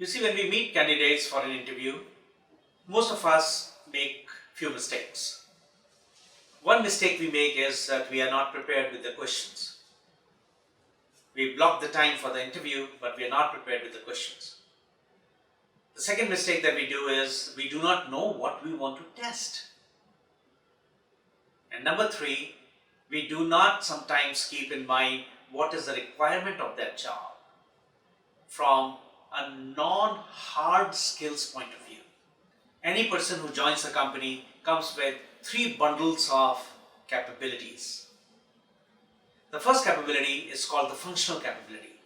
You see, when we meet candidates for an interview, most of us make few mistakes. One mistake we make is that we are not prepared with the questions. We block the time for the interview, but we are not prepared with the questions. The second mistake that we do is we do not know what we want to test. And number three, we do not sometimes keep in mind what is the requirement of that job from a non-hard skills point of view. Any person who joins a company comes with three bundles of capabilities. The first capability is called the functional capability.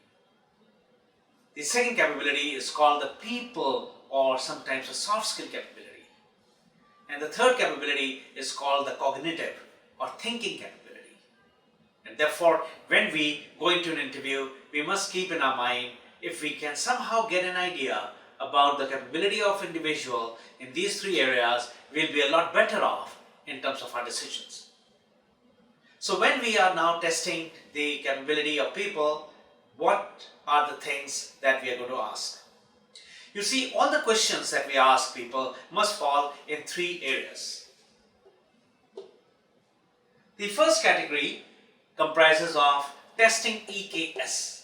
The second capability is called the people or sometimes a soft skill capability. And the third capability is called the cognitive or thinking capability. And therefore, when we go into an interview, we must keep in our mind if we can somehow get an idea about the capability of individual in these three areas, we'll be a lot better off in terms of our decisions. So when we are now testing the capability of people, what are the things that we are going to ask? You see, all the questions that we ask people must fall in three areas. The first category comprises of testing EKS.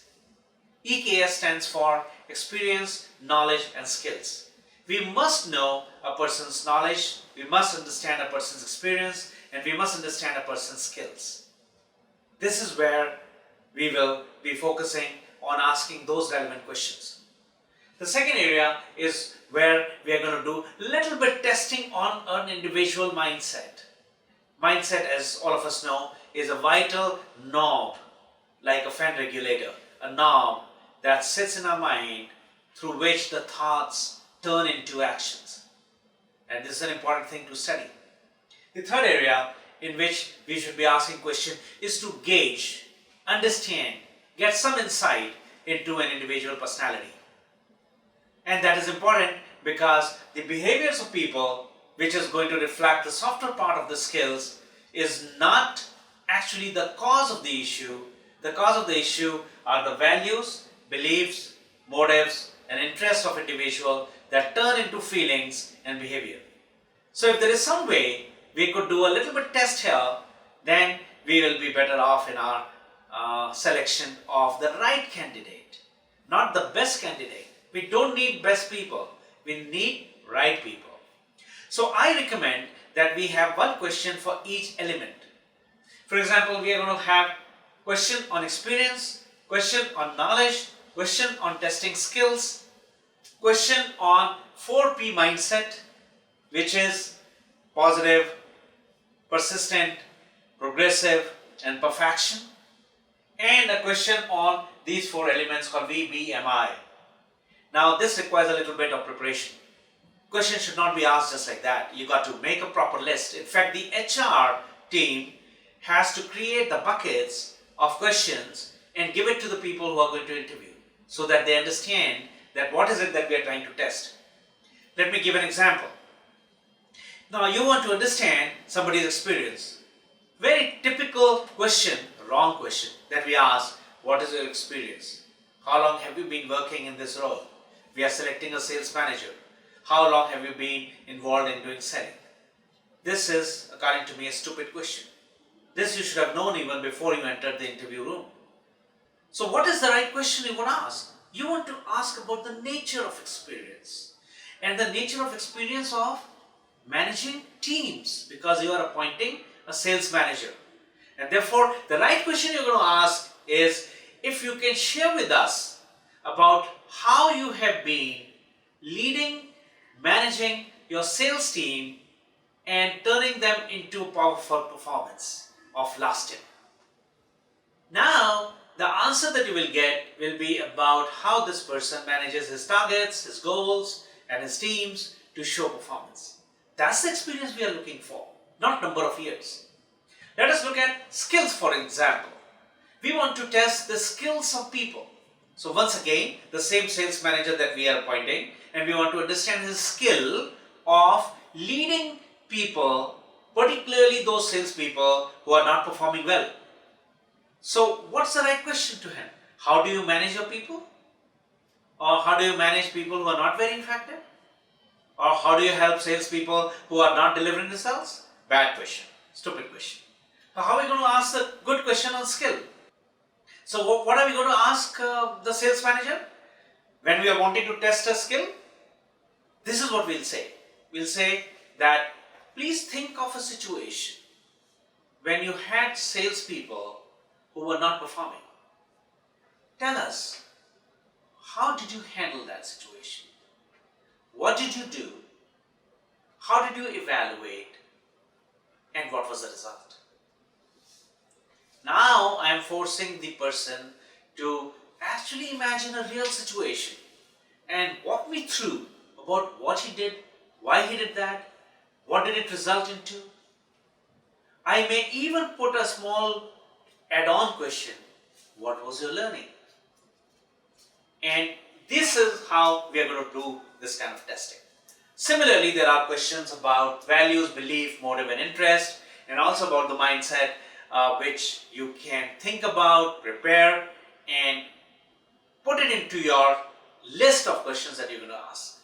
EKS stands for experience, knowledge and skills. We must know a person's knowledge, we must understand a person's experience, and we must understand a person's skills. This is where we will be focusing on asking those relevant questions. The second area is where we are going to do a little bit testing on an individual mindset. Mindset, as all of us know, is a vital knob, like a fan regulator, a knob that sits in our mind through which the thoughts turn into actions. And this is an important thing to study. The third area in which we should be asking questions is to gauge, understand, get some insight into an individual personality. And that is important because the behaviors of people, which is going to reflect the softer part of the skills, is not actually the cause of the issue. The cause of the issue are the values, beliefs, motives, and interests of individual that turn into feelings and behavior. So if there is some way we could do a little bit test here, then we will be better off in our selection of the right candidate, not the best candidate. We don't need best people, we need right people. So I recommend that we have one question for each element. For example, we are going to have question on experience, question on knowledge, question on testing skills, question on 4P mindset, which is positive, persistent, progressive, and perfection, and a question on these four elements called VBMI. Now this requires a little bit of preparation. Questions should not be asked just like that. You got to make a proper list. In fact, the HR team has to create the buckets of questions and give it to the people who are going to interview so that they understand that what is it that we are trying to test. Let me give an example. Now you want to understand somebody's experience. Very typical question, wrong question that we ask, what is your experience? How long have you been working in this role? We are selecting a sales manager. How long have you been involved in doing selling? This is, according to me, a stupid question. This you should have known even before you entered the interview room. So what is the right question you want to ask? You want to ask about the nature of experience and the nature of experience of managing teams, because you are appointing a sales manager. And therefore, the right question you're going to ask is, if you can share with us about how you have been leading, managing your sales team and turning them into powerful performance of last year. Now, the answer that you will get will be about how this person manages his targets, his goals, and his teams to show performance. That's the experience we are looking for, not number of years. Let us look at skills, for example. We want to test the skills of people. So once again, the same sales manager that we are appointing, and we want to understand his skill of leading people, particularly those salespeople who are not performing well. So what's the right question to him? How do you manage your people? Or how do you manage people who are not very effective? Or how do you help salespeople who are not delivering results? Bad question. Stupid question. So how are we going to ask the good question on skill? So what are we going to ask the sales manager when we are wanting to test a skill? This is what we'll say. We'll say that please think of a situation when you had salespeople who were not performing. Tell us, how did you handle that situation? What did you do? How did you evaluate? And what was the result? Now I am forcing the person to actually imagine a real situation and walk me through about what he did, why he did that, what did it result into. I may even put a small add-on question, what was your learning? And this is how we are going to do this kind of testing. Similarly, there are questions about values, belief, motive and interest, and also about the mindset, which you can think about, prepare, and put it into your list of questions that you're going to ask.